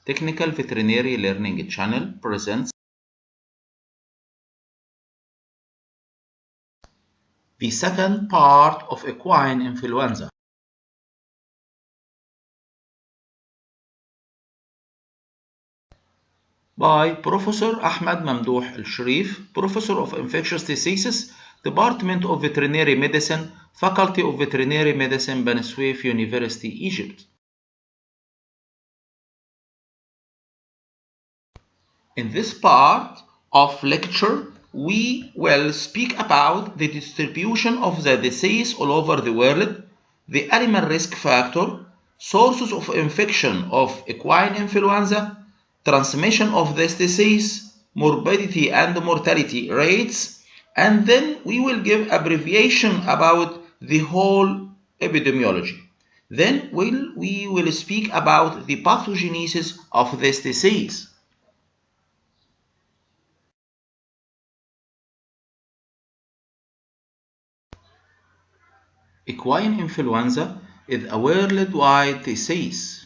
Technical Veterinary Learning Channel presents the second part of equine influenza. By Professor Ahmed Mamdouh Al-Sharif, Professor of Infectious Diseases, Department of Veterinary Medicine, Faculty of Veterinary Medicine, Bani Suef University, Egypt. In this part of lecture, we will speak about the distribution of the disease all over the world, the animal risk factor, sources of infection of equine influenza, transmission of this disease, morbidity and mortality rates, and then we will give abbreviation about the whole epidemiology. Then we will speak about the pathogenesis of this disease. Equine influenza is a worldwide disease.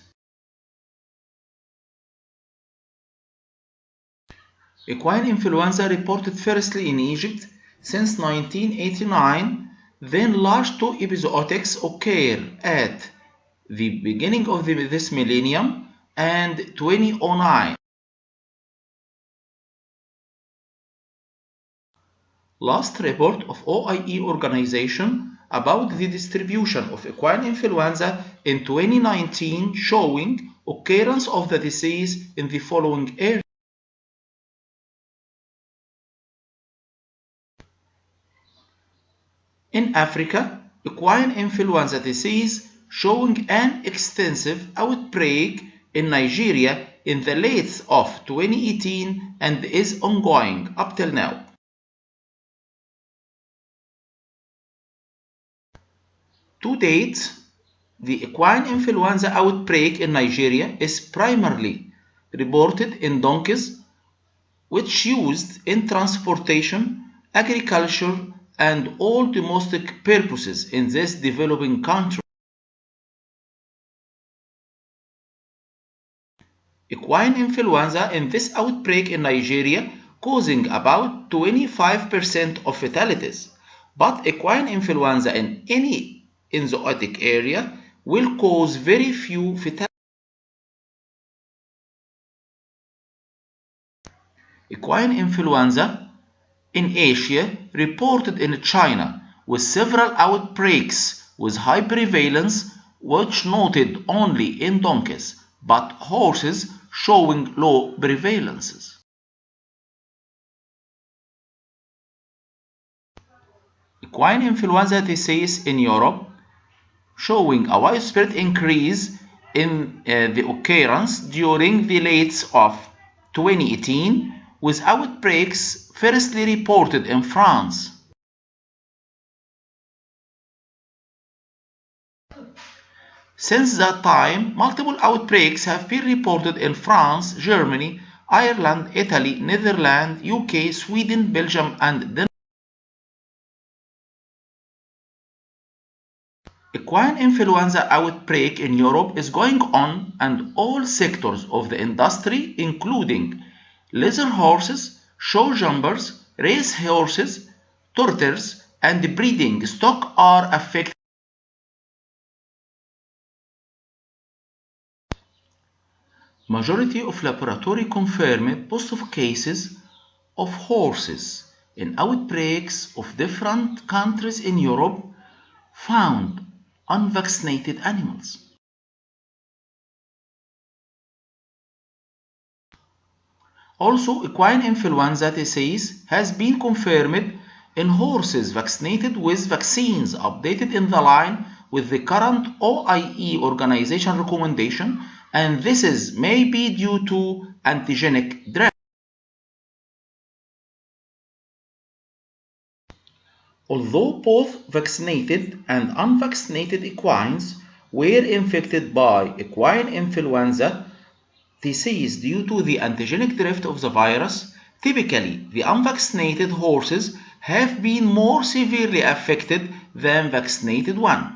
Equine influenza reported firstly in Egypt since 1989, then large two episodics occur at the beginning of this millennium and 2009. Last report of OIE organization about the distribution of equine influenza in 2019 showing occurrence of the disease in the following areas. In Africa, equine influenza disease showing an extensive outbreak in Nigeria in the late of 2018 and is ongoing up till now. To date, the equine influenza outbreak in Nigeria is primarily reported in donkeys, which used in transportation, agriculture, and all domestic purposes in this developing country. Equine influenza in this outbreak in Nigeria causing about 25% of fatalities, but equine influenza in any zoonotic area will cause very few fatalities. Equine influenza in Asia reported in China with several outbreaks with high prevalence, which noted only in donkeys, but horses showing low prevalences. Equine influenza disease in Europe showing a widespread increase in the occurrence during the late of 2018, with outbreaks firstly reported in France. Since that time, multiple outbreaks have been reported in France, Germany, Ireland, Italy, Netherlands, UK, Sweden, Belgium, and Denmark. Equine influenza outbreak in Europe is going on, and all sectors of the industry, including leather horses, show jumpers, race horses, trotters, and breeding stock are affected. Majority of laboratory confirmed positive cases of horses in outbreaks of different countries in Europe found unvaccinated animals. Also, equine influenza disease has been confirmed in horses vaccinated with vaccines updated in the line with the current OIE organization recommendation, and this may be due to antigenic drift. Although both vaccinated and unvaccinated equines were infected by equine influenza disease due to the antigenic drift of the virus, typically the unvaccinated horses have been more severely affected than vaccinated ones.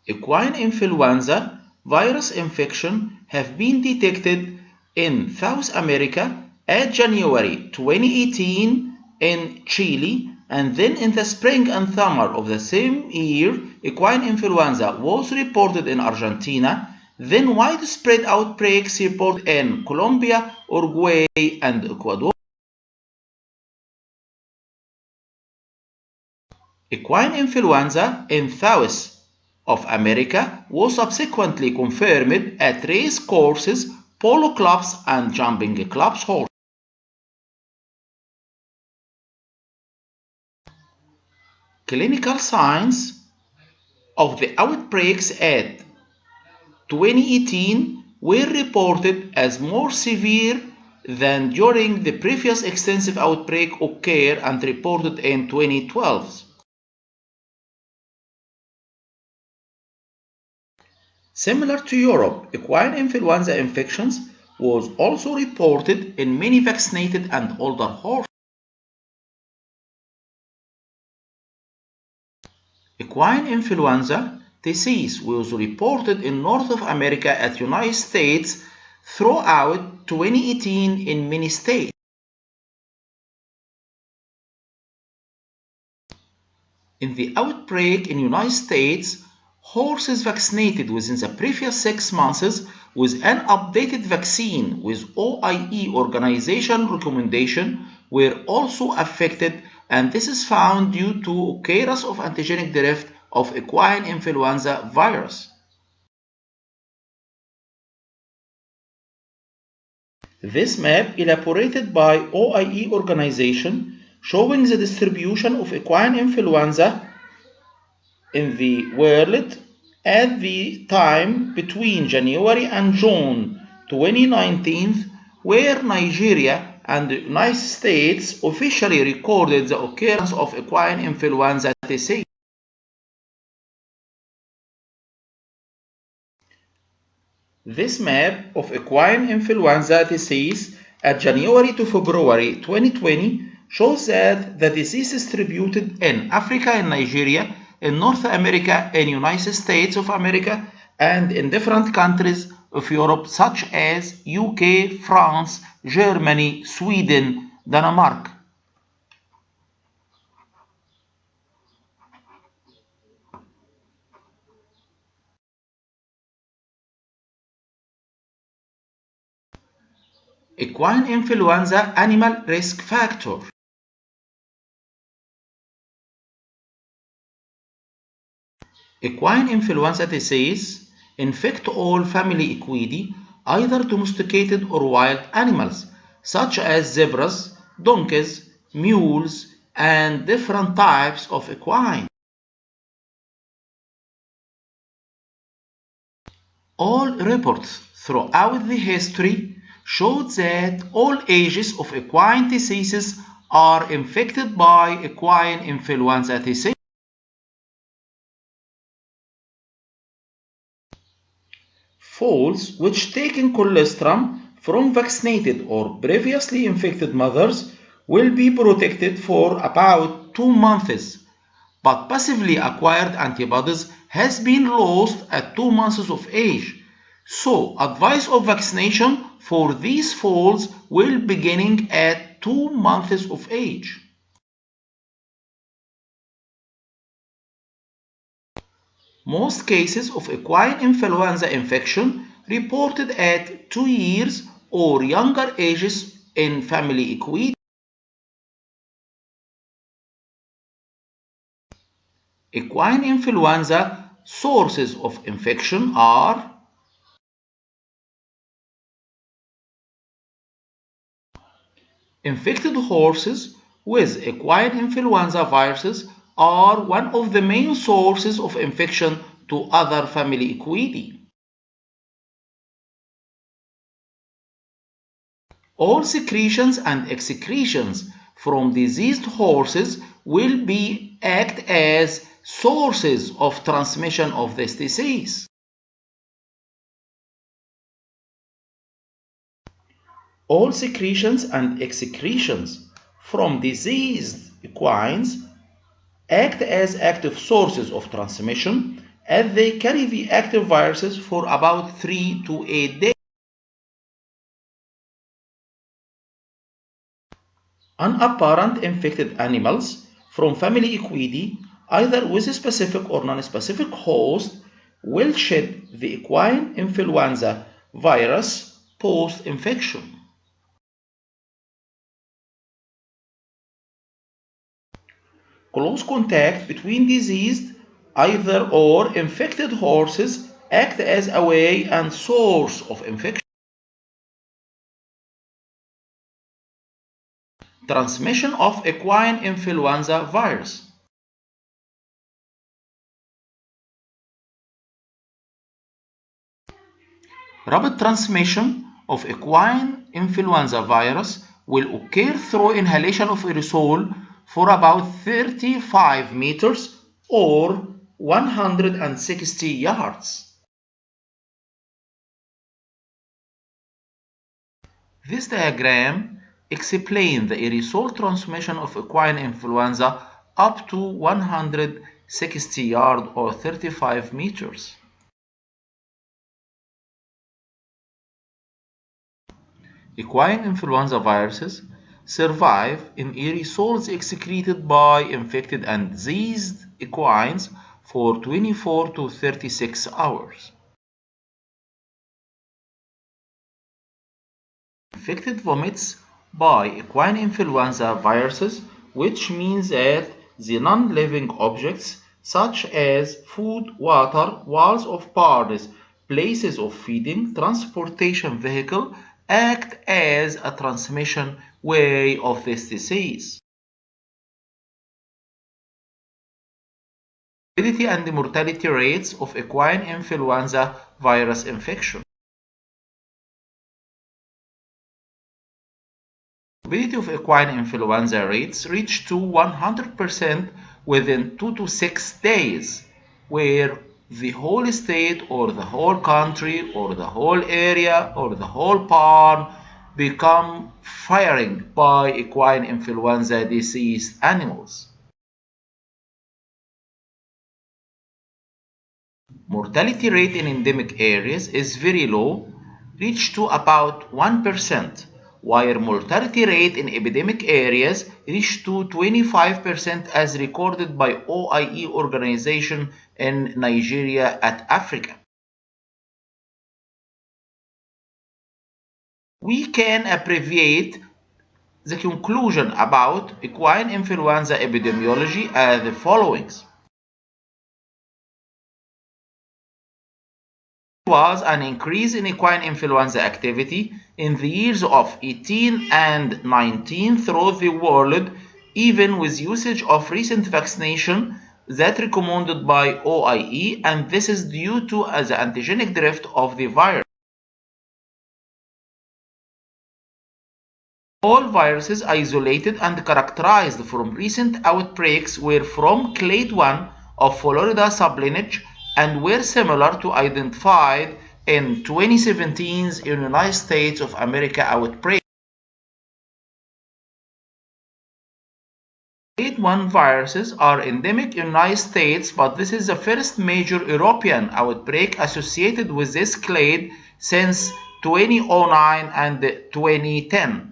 Equine influenza virus infection have been detected in South America at January 2018 in Chile, and then in the spring and summer of the same year, equine influenza was reported in Argentina, then widespread outbreaks reported in Colombia, Uruguay, and Ecuador. Equine influenza in South of America was subsequently confirmed at race courses, polo clubs, and jumping clubs. Clinical signs of the outbreaks at 2018 were reported as more severe than during the previous extensive outbreak occurred and reported in 2012. Similar to Europe, equine influenza infections was also reported in many vaccinated and older horses. Equine influenza disease was reported in North of America at United States throughout 2018 in many states. In the outbreak in United States, horses vaccinated within the previous 6 months with an updated vaccine with OIE organization recommendation were also affected, and this is found due to occurrence of antigenic drift of equine influenza virus. This map elaborated by OIE organization showing the distribution of equine influenza in the world at the time between January and June 2019, where Nigeria and the United States officially recorded the occurrence of equine influenza disease. This map of equine influenza disease at January to February 2020 shows that the disease is distributed in Africa and Nigeria, in North America and United States of America, and in different countries of Europe such as UK, France, Germany, Sweden, Denmark. Equine influenza animal risk factor. Equine influenza disease infect all family equidae, either domesticated or wild animals, such as zebras, donkeys, mules, and different types of equine. All reports throughout the history showed that all ages of equine diseases are infected by equine influenza disease. Foals which taken colostrum from vaccinated or previously infected mothers will be protected for about 2 months, but passively acquired antibodies has been lost at 2 months of age. So, advice of vaccination for these foals will beginning at 2 months of age. Most cases of equine influenza infection reported at 2 years or younger ages in family equidae. Equine influenza sources of infection are infected horses with equine influenza viruses are one of the main sources of infection to other family equidae. All secretions and excretions from diseased horses will act as sources of transmission of this disease. All secretions and excretions from diseased equines act as active sources of transmission, as they carry the active viruses for about 3 to 8 days. Unapparent infected animals from family Equidae, either with a specific or non-specific host, will shed the equine influenza virus post-infection. Close contact between diseased, either or infected horses act as a way and source of infection. Transmission of equine influenza virus. Rapid transmission of equine influenza virus will occur through inhalation of aerosol for about 35 meters or 160 yards. This diagram explains the aerosol transmission of equine influenza up to 160 yards or 35 meters. Equine influenza viruses survive in aerosols excreted by infected and diseased equines for 24 to 36 hours. Infected vomits by equine influenza viruses, which means that the non-living objects such as food, water, walls of barns, places of feeding, transportation vehicle, act as a transmission way of this disease. Morbidity and mortality rates of equine influenza virus infection. Morbidity of equine influenza rates reach to 100% within 2 to 6 days, where the whole state or the whole country or the whole area or the whole barn become firing by equine influenza diseased animals. Mortality rate in endemic areas is very low, reach to about 1%, while mortality rate in epidemic areas reached to 25% as recorded by OIE organization in Nigeria at Africa. We can abbreviate the conclusion about equine influenza epidemiology as the following. Was an increase in equine influenza activity in the years of 18 and 19 throughout the world, even with usage of recent vaccination that recommended by OIE, and this is due to the antigenic drift of the virus. All viruses isolated and characterized from recent outbreaks were from clade 1 of Florida sublineage and were similar to identified in 2017's United States of America outbreak. Clade 1 viruses are endemic in United States, but this is the first major European outbreak associated with this clade since 2009 and 2010.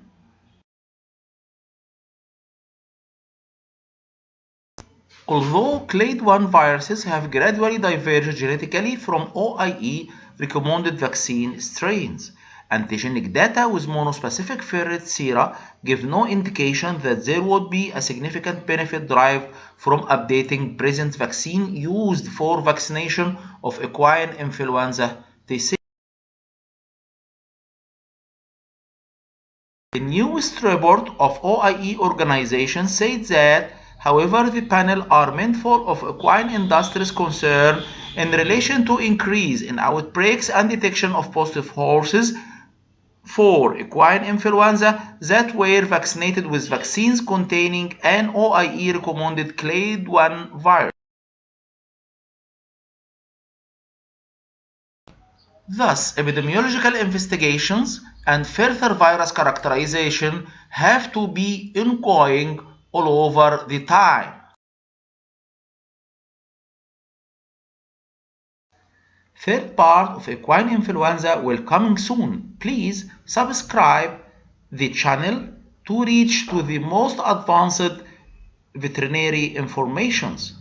Although clade 1 viruses have gradually diverged genetically from OIE recommended vaccine strains, antigenic data with monospecific ferret sera give no indication that there would be a significant benefit derived from updating present vaccine used for vaccination of equine influenza disease. The newest report of OIE organization said that however, the panel are mindful of equine industry's concern in relation to increase in outbreaks and detection of positive horses for equine influenza that were vaccinated with vaccines containing an OIE recommended clade 1 virus. Thus, epidemiological investigations and further virus characterization have to be ongoing all over the time. Third part of equine influenza will coming soon. Please subscribe the channel to reach to the most advanced veterinary informations.